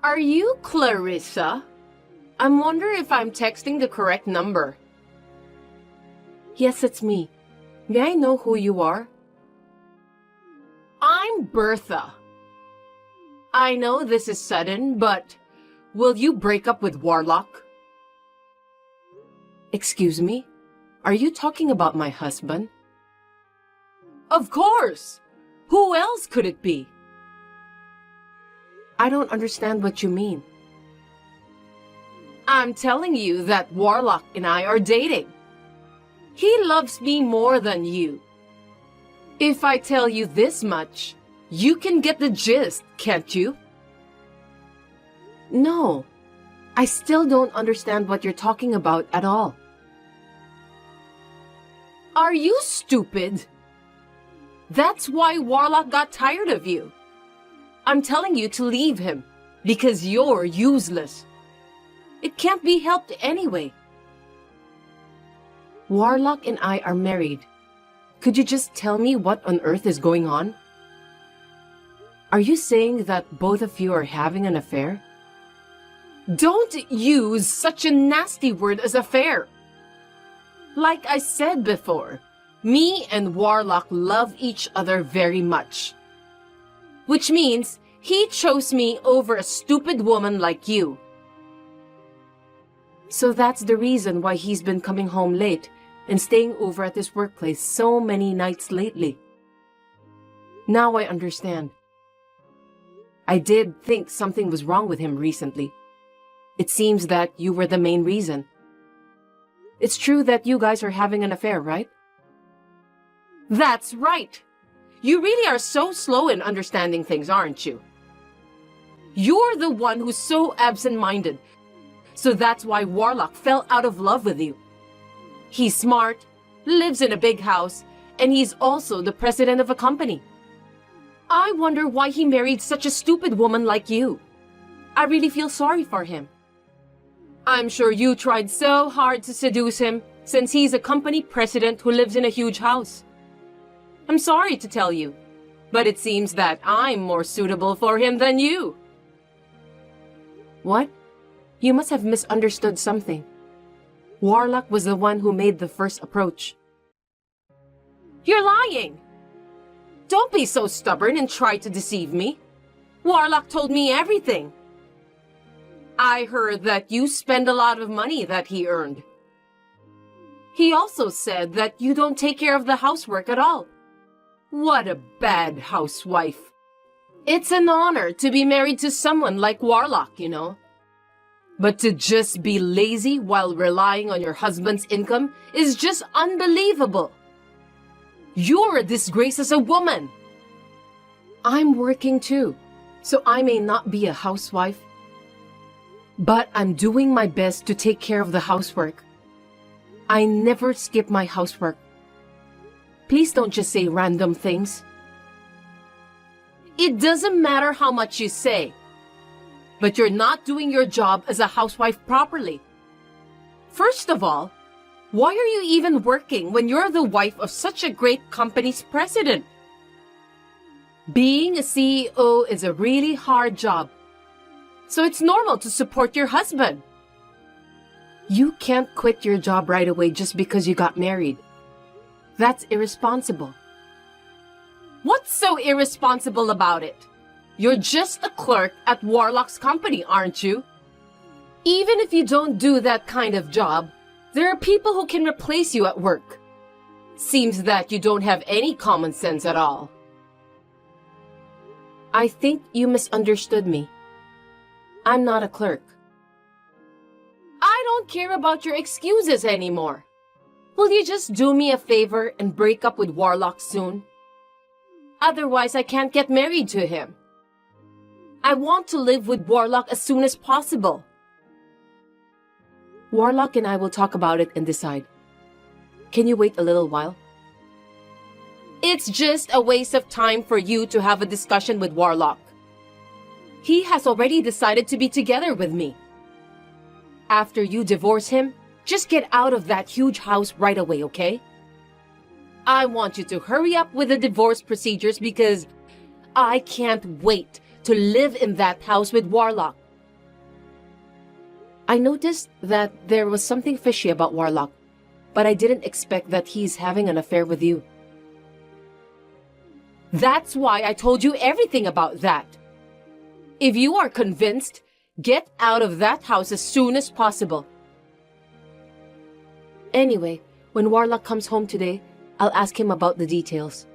Are you Clarissa? I'm wondering if I'm texting the correct number. Yes, it's me. May I know who you are? I'm Bertha. I know this is sudden, but will you break up with Warlock? Excuse me? Are you talking about my husband? Of course! Who else could it be? I don't understand what you mean. I'm telling you that Warlock and I are dating. He loves me more than you. If I tell you this much, you can get the gist, can't you? No. I still don't understand what you're talking about at all. Are you stupid? That's why Warlock got tired of you. I'm telling you to leave him, because you're useless. It can't be helped anyway. Warlock and I are married. Could you just tell me what on earth is going on? Are you saying that both of you are having an affair? Don't use such a nasty word as affair. Like I said before, me and Warlock love each other very much. Which means he chose me over a stupid woman like you. So that's the reason why he's been coming home late and staying over at his workplace so many nights lately. Now I understand. I did think something was wrong with him recently. It seems that you were the main reason. It's true that you guys are having an affair, right? That's right. You really are so slow in understanding things, aren't you? You're the one who's so absent-minded. So that's why Warlock fell out of love with you. He's smart, lives in a big house, and he's also the president of a company. I wonder why he married such a stupid woman like you. I really feel sorry for him. I'm sure you tried so hard to seduce him since he's a company president who lives in a huge house. I'm sorry to tell you, but it seems that I'm more suitable for him than you. What? You must have misunderstood something. Warlock was the one who made the first approach. You're lying! Don't be so stubborn and try to deceive me. Warlock told me everything. I heard that you spend a lot of money that he earned. He also said that you don't take care of the housework at all. What a bad housewife. It's an honor to be married to someone like Warlock, you know. But to just be lazy while relying on your husband's income is just unbelievable. You're a disgrace as a woman. I'm working too, so I may not be a housewife. But I'm doing my best to take care of the housework. I never skip my housework. Please don't just say random things. It doesn't matter how much you say, but you're not doing your job as a housewife properly. First of all, why are you even working when you're the wife of such a great company's president? Being a CEO is a really hard job, so it's normal to support your husband. You can't quit your job right away just because you got married. That's irresponsible. What's so irresponsible about it? You're just a clerk at Warlock's company, aren't you? Even if you don't do that kind of job, there are people who can replace you at work. Seems that you don't have any common sense at all. I think you misunderstood me. I'm not a clerk. I don't care about your excuses anymore. Will you just do me a favor and break up with Warlock soon? Otherwise, I can't get married to him. I want to live with Warlock as soon as possible. Warlock and I will talk about it and decide. Can you wait a little while? It's just a waste of time for you to have a discussion with Warlock. He has already decided to be together with me. After you divorce him, just get out of that huge house right away, okay? I want you to hurry up with the divorce procedures because I can't wait to live in that house with Warlock I noticed that there was something fishy about Warlock, but I didn't expect that he's having an affair with you. That's why I told you everything about that. If you are convinced, get out of that house as soon as possible. Anyway, when Warlock comes home today, I'll ask him about the details.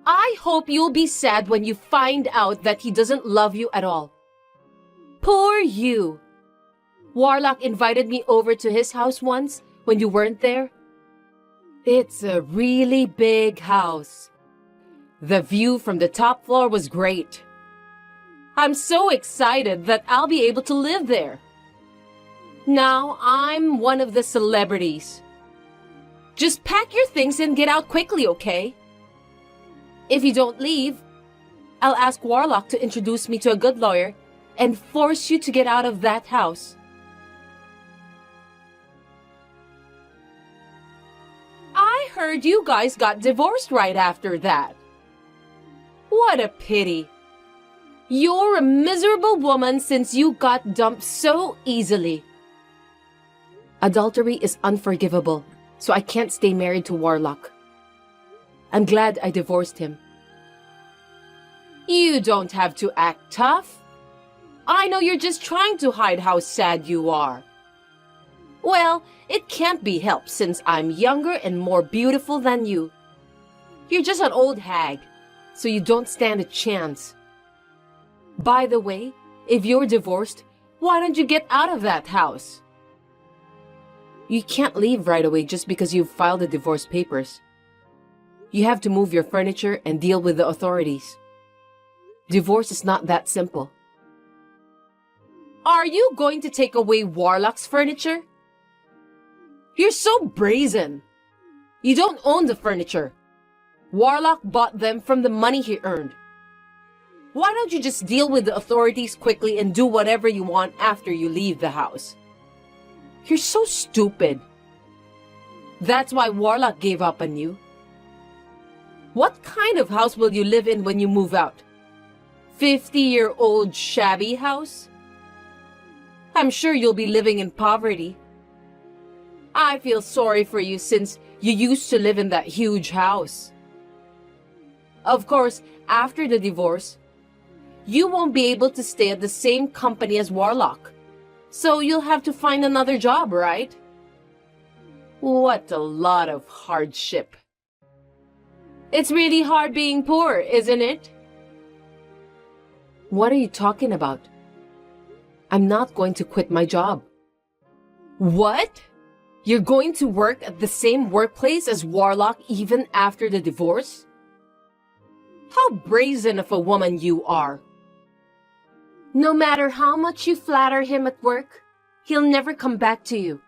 I hope you'll be sad when you find out that he doesn't love you at all. Poor you. Warlock invited me over to his house once when you weren't there. It's a really big house. The view from the top floor was great. I'm so excited that I'll be able to live there. Now I'm one of the celebrities. Just pack your things and get out quickly, okay? If you don't leave, I'll ask Warlock to introduce me to a good lawyer and force you to get out of that house. I heard you guys got divorced right after that. What a pity. You're a miserable woman since you got dumped so easily. Adultery is unforgivable, so I can't stay married to Warlock. I'm glad I divorced him. You don't have to act tough. I know you're just trying to hide how sad you are. Well, it can't be helped since I'm younger and more beautiful than you. You're just an old hag, so you don't stand a chance. By the way, if you're divorced, why don't you get out of that house? You can't leave right away just because you've filed the divorce papers. You have to move your furniture and deal with the authorities. Divorce is not that simple. Are you going to take away Warlock's furniture? You're so brazen. You don't own the furniture. Warlock bought them from the money he earned. Why don't you just deal with the authorities quickly and do whatever you want after you leave the house? You're so stupid. That's why Warlock gave up on you. What kind of house will you live in when you move out? 50-year-old shabby house? I'm sure you'll be living in poverty. I feel sorry for you since you used to live in that huge house. Of course, after the divorce, you won't be able to stay at the same company as Warlock. So you'll have to find another job, right? What a lot of hardship. It's really hard being poor, isn't it? What are you talking about? I'm not going to quit my job. What? You're going to work at the same workplace as Warlock even after the divorce? How brazen of a woman you are. No matter how much you flatter him at work, he'll never come back to you.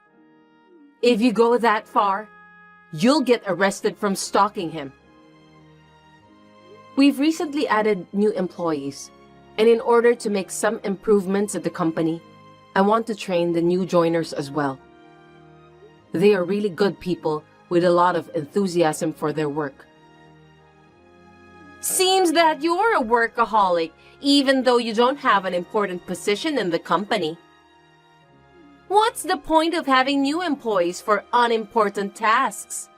If you go that far, you'll get arrested from stalking him. We've recently added new employees, and in order to make some improvements at the company, I want to train the new joiners as well. They are really good people with a lot of enthusiasm for their work. Seems that you're a workaholic, even though you don't have an important position in the company. What's the point of having new employees for unimportant tasks?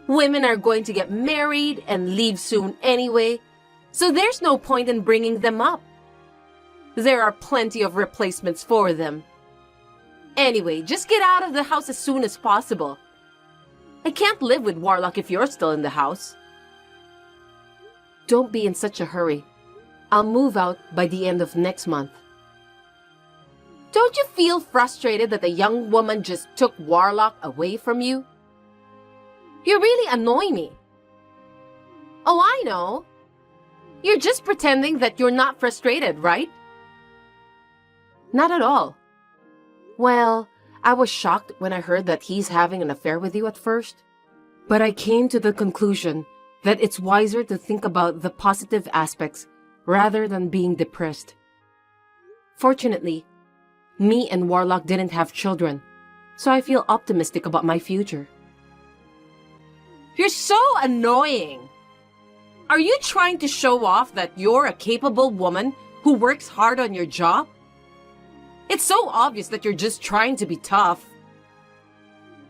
Women are going to get married and leave soon anyway, so there's no point in bringing them up. There are plenty of replacements for them. Anyway, just get out of the house as soon as possible. I can't live with Warlock if you're still in the house. Don't be in such a hurry. I'll move out by the end of next month. Don't you feel frustrated that a young woman just took Warlock away from you? You really annoy me. Oh, I know. You're just pretending that you're not frustrated, right? Not at all. Well, I was shocked when I heard that he's having an affair with you at first. But I came to the conclusion that it's wiser to think about the positive aspects rather than being depressed. Fortunately, me and Warlock didn't have children, so I feel optimistic about my future. You're so annoying. Are you trying to show off that you're a capable woman who works hard on your job? It's so obvious that you're just trying to be tough.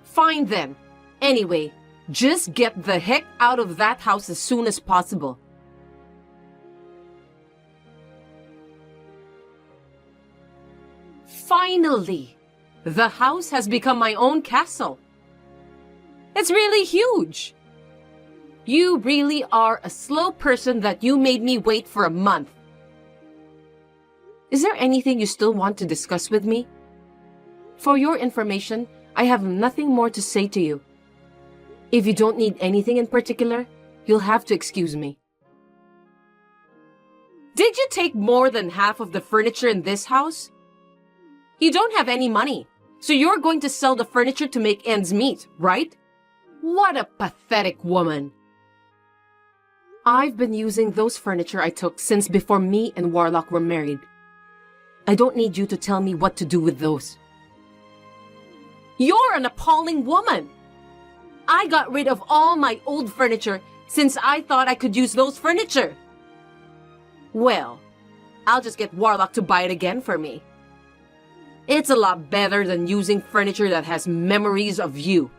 Fine then. Anyway, just get the heck out of that house as soon as possible. Finally, the house has become my own castle. It's really huge. You really are a slow person that you made me wait for a month. Is there anything you still want to discuss with me? For your information, I have nothing more to say to you. If you don't need anything in particular, you'll have to excuse me. Did you take more than half of the furniture in this house? You don't have any money, so you're going to sell the furniture to make ends meet, right? What a pathetic woman. I've been using those furniture I took since before me and Warlock were married. I don't need you to tell me what to do with those. You're an appalling woman. I got rid of all my old furniture since I thought I could use those furniture. Well, I'll just get Warlock to buy it again for me. It's a lot better than using furniture that has memories of you.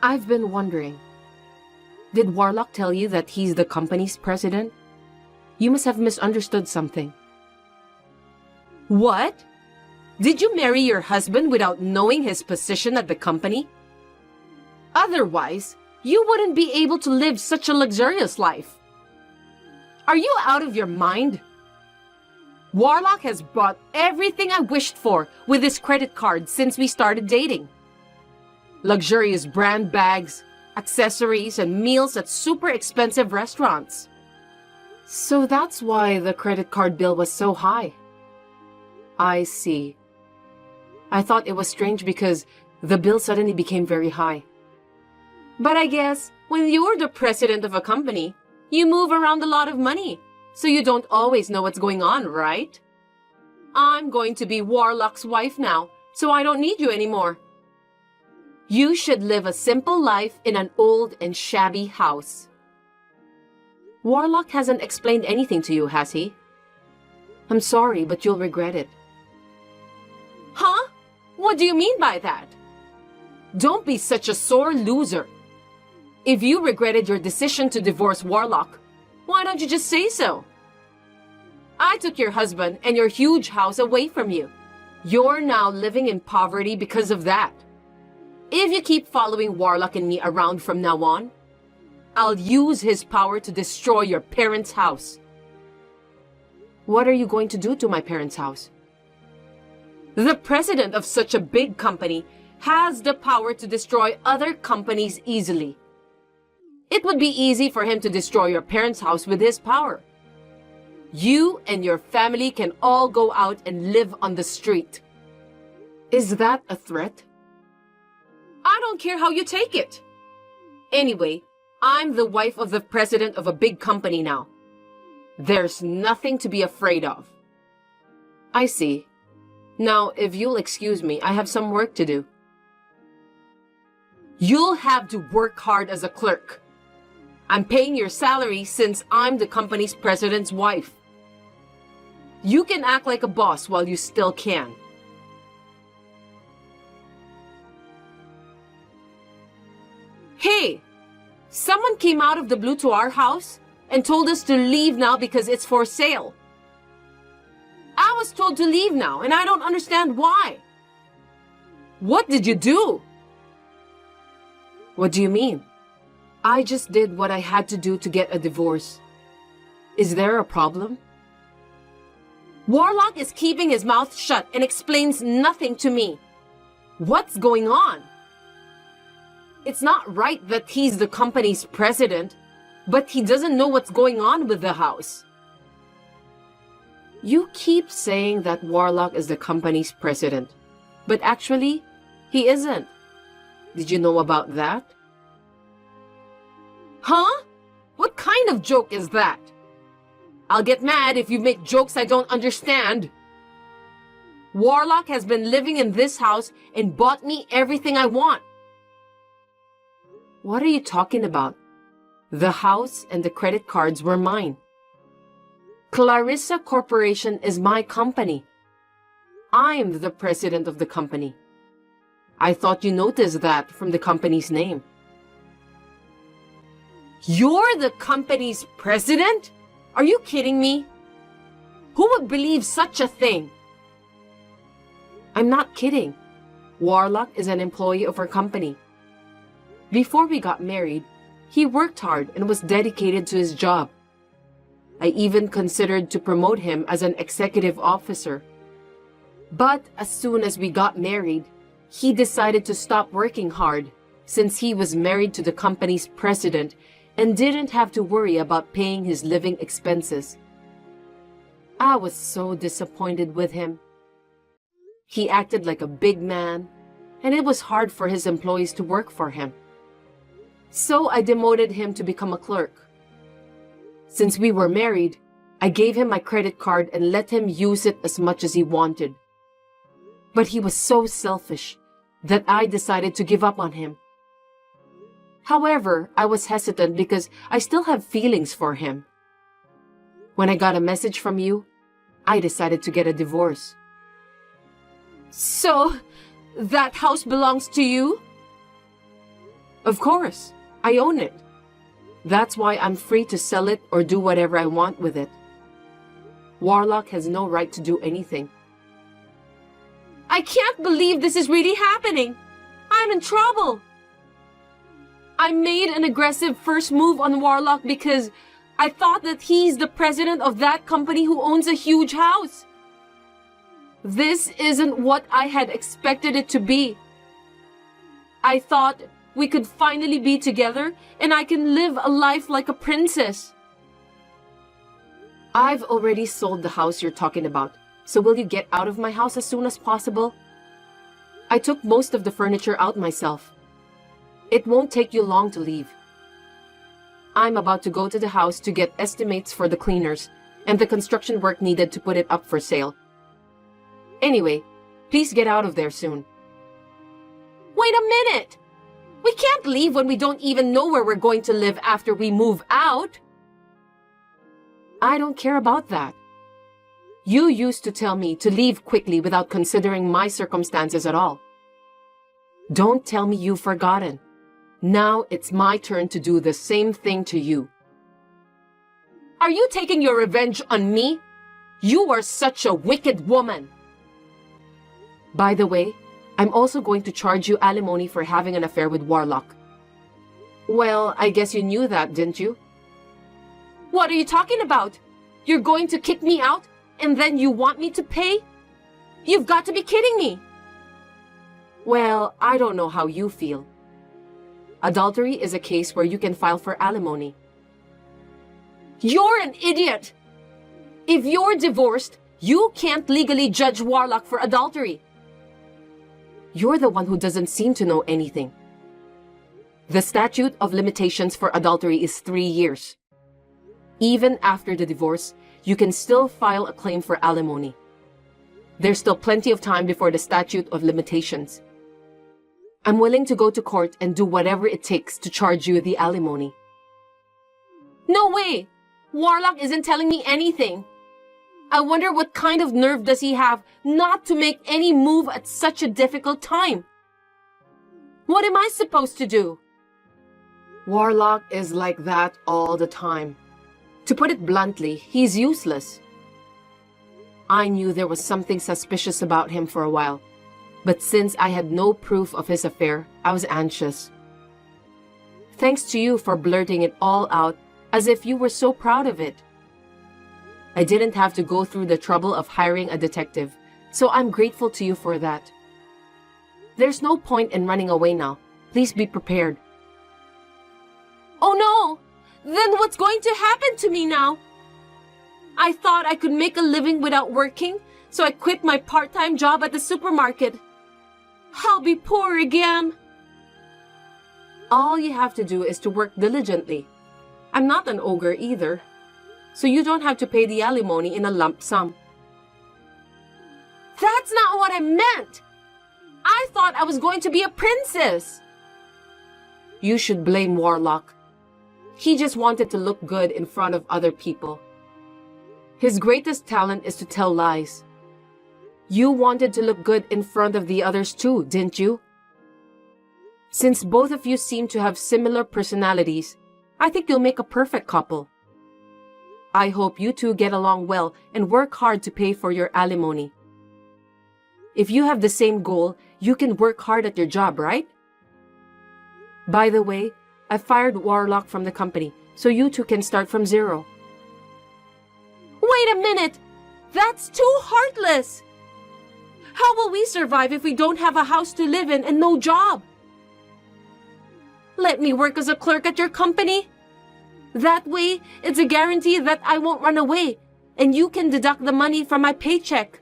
I've been wondering, did Warlock tell you that he's the company's president? You must have misunderstood something. What? Did you marry your husband without knowing his position at the company? Otherwise, you wouldn't be able to live such a luxurious life. Are you out of your mind? Warlock has bought everything I wished for with his credit card since we started dating. Luxurious brand bags, accessories, and meals at super expensive restaurants. So that's why the credit card bill was so high. I see. I thought it was strange because the bill suddenly became very high. But I guess when you're the president of a company, you move around a lot of money, so you don't always know what's going on, right? I'm going to be Warlock's wife now, so I don't need you anymore. You should live a simple life in an old and shabby house. Warlock hasn't explained anything to you, has he? I'm sorry, but you'll regret it. Huh? What do you mean by that? Don't be such a sore loser. If you regretted your decision to divorce Warlock, why don't you just say so? I took your husband and your huge house away from you. You're now living in poverty because of that. If you keep following Warlock and me around from now on, I'll use his power to destroy your parents' house. What are you going to do to my parents' house? The president of such a big company has the power to destroy other companies easily. It would be easy for him to destroy your parents' house with his power. You and your family can all go out and live on the street. Is that a threat? I don't care how you take it. Anyway, I'm the wife of the president of a big company now. There's nothing to be afraid of. I see. Now, if you'll excuse me, I have some work to do. You'll have to work hard as a clerk. I'm paying your salary since I'm the company's president's wife. You can act like a boss while you still can. Hey! Someone came out of the blue to our house and told us to leave now because it's for sale. I was told to leave now, and I don't understand why. What did you do? What do you mean? I just did what I had to do to get a divorce. Is there a problem? Warlock is keeping his mouth shut and explains nothing to me. What's going on? It's not right that he's the company's president, but he doesn't know what's going on with the house. You keep saying that Warlock is the company's president, but actually, he isn't. Did you know about that? Huh? What kind of joke is that? I'll get mad if you make jokes I don't understand. Warlock has been living in this house and bought me everything I want. What are you talking about? The house and the credit cards were mine. Clarissa Corporation is my company. I'm the president of the company. I thought you noticed that from the company's name. You're the company's president? Are you kidding me? Who would believe such a thing? I'm not kidding. Warlock is an employee of our company. Before we got married, he worked hard and was dedicated to his job. I even considered to promote him as an executive officer. But as soon as we got married, he decided to stop working hard since he was married to the company's president and didn't have to worry about paying his living expenses. I was so disappointed with him. He acted like a big man, and it was hard for his employees to work for him. So I demoted him to become a clerk. Since we were married, I gave him my credit card and let him use it as much as he wanted. But he was so selfish that I decided to give up on him. However, I was hesitant because I still have feelings for him. When I got a message from you, I decided to get a divorce. So, that house belongs to you? Of course, I own it. That's why I'm free to sell it or do whatever I want with it. Warlock has no right to do anything. I can't believe this is really happening. I'm in trouble. I made an aggressive first move on Warlock because I thought that he's the president of that company who owns a huge house. This isn't what I had expected it to be. I thought we could finally be together and I can live a life like a princess. I've already sold the house you're talking about, so will you get out of my house as soon as possible? I took most of the furniture out myself. It won't take you long to leave. I'm about to go to the house to get estimates for the cleaners and the construction work needed to put it up for sale. Anyway, please get out of there soon. Wait a minute! We can't leave when we don't even know where we're going to live after we move out. I don't care about that. You used to tell me to leave quickly without considering my circumstances at all. Don't tell me you've forgotten. Now it's my turn to do the same thing to you. Are you taking your revenge on me? You are such a wicked woman. By the way, I'm also going to charge you alimony for having an affair with Warlock. Well, I guess you knew that, didn't you? What are you talking about? You're going to kick me out and then you want me to pay? You've got to be kidding me. Well, I don't know how you feel. Adultery is a case where you can file for alimony. You're an idiot! If you're divorced, you can't legally judge Warlock for adultery. You're the one who doesn't seem to know anything. The statute of limitations for adultery is 3 years. Even after the divorce, you can still file a claim for alimony. There's still plenty of time before the statute of limitations. I'm willing to go to court and do whatever it takes to charge you the alimony. No way! Warlock isn't telling me anything. I wonder what kind of nerve does he have not to make any move at such a difficult time? What am I supposed to do? Warlock is like that all the time. To put it bluntly, he's useless. I knew there was something suspicious about him for a while, but since I had no proof of his affair, I was anxious. Thanks to you for blurting it all out as if you were so proud of it. I didn't have to go through the trouble of hiring a detective, so I'm grateful to you for that. There's no point in running away now. Please be prepared. Oh no! Then what's going to happen to me now? I thought I could make a living without working, so I quit my part-time job at the supermarket. I'll be poor again. All you have to do is to work diligently. I'm not an ogre either, so you don't have to pay the alimony in a lump sum. That's not what I meant! I thought I was going to be a princess! You should blame Warlock. He just wanted to look good in front of other people. His greatest talent is to tell lies. You wanted to look good in front of the others too, didn't you? Since both of you seem to have similar personalities, I think you'll make a perfect couple. I hope you two get along well and work hard to pay for your alimony. If you have the same goal, you can work hard at your job, right? By the way, I fired Warlock from the company, so you two can start from zero. Wait a minute! That's too heartless! How will we survive if we don't have a house to live in and no job? Let me work as a clerk at your company. That way, it's a guarantee that I won't run away, and you can deduct the money from my paycheck.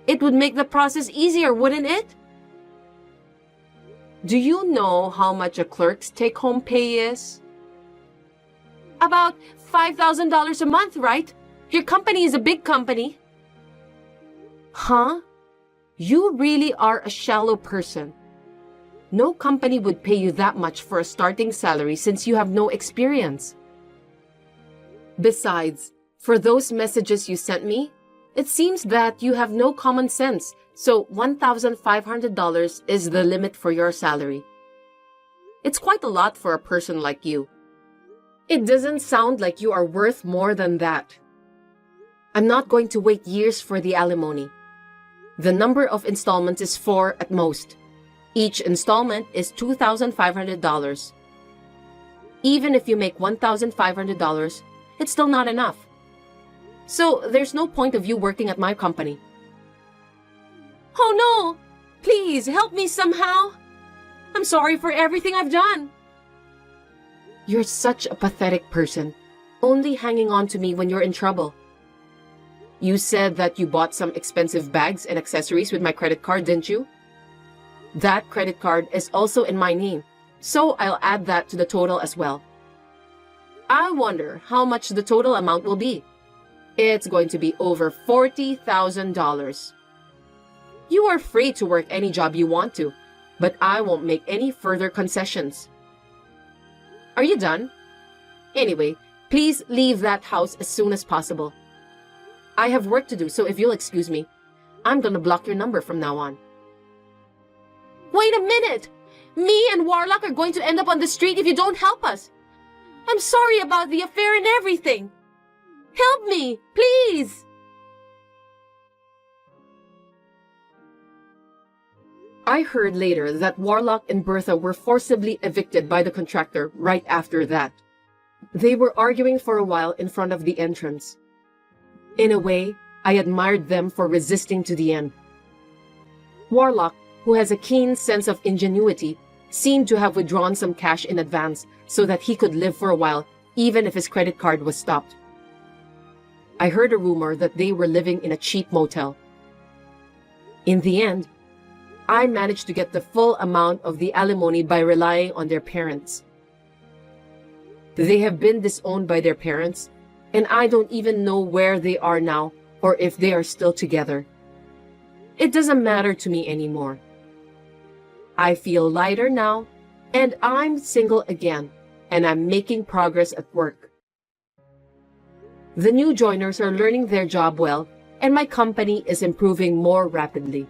It would make the process easier, wouldn't it? Do you know how much a clerk's take-home pay is? About $5,000 a month, right? Your company is a big company. Huh? You really are a shallow person. No company would pay you that much for a starting salary since you have no experience. Besides, for those messages you sent me, it seems that you have no common sense, so $1,500 is the limit for your salary. It's quite a lot for a person like you. It doesn't sound like you are worth more than that. I'm not going to wait years for the alimony. The number of installments is 4 at most. Each installment is $2,500. Even if you make $1,500, it's still not enough. So there's no point of you working at my company. Oh no! Please help me somehow! I'm sorry for everything I've done. You're such a pathetic person, only hanging on to me when you're in trouble. You said that you bought some expensive bags and accessories with my credit card, didn't you? That credit card is also in my name, so I'll add that to the total as well. I wonder how much the total amount will be. It's going to be over $40,000. You are free to work any job you want to, but I won't make any further concessions. Are you done? Anyway, please leave that house as soon as possible. I have work to do, so if you'll excuse me, I'm gonna block your number from now on. Wait a minute! Me and Warlock are going to end up on the street if you don't help us. I'm sorry about the affair and everything. Help me, please! I heard later that Warlock and Bertha were forcibly evicted by the contractor right after that. They were arguing for a while in front of the entrance. In a way, I admired them for resisting to the end. Warlock, who has a keen sense of ingenuity, seemed to have withdrawn some cash in advance so that he could live for a while, even if his credit card was stopped. I heard a rumor that they were living in a cheap motel. In the end, I managed to get the full amount of the alimony by relying on their parents. They have been disowned by their parents, and I don't even know where they are now or if they are still together. It doesn't matter to me anymore. I feel lighter now, and I'm single again, and I'm making progress at work. The new joiners are learning their job well, and my company is improving more rapidly.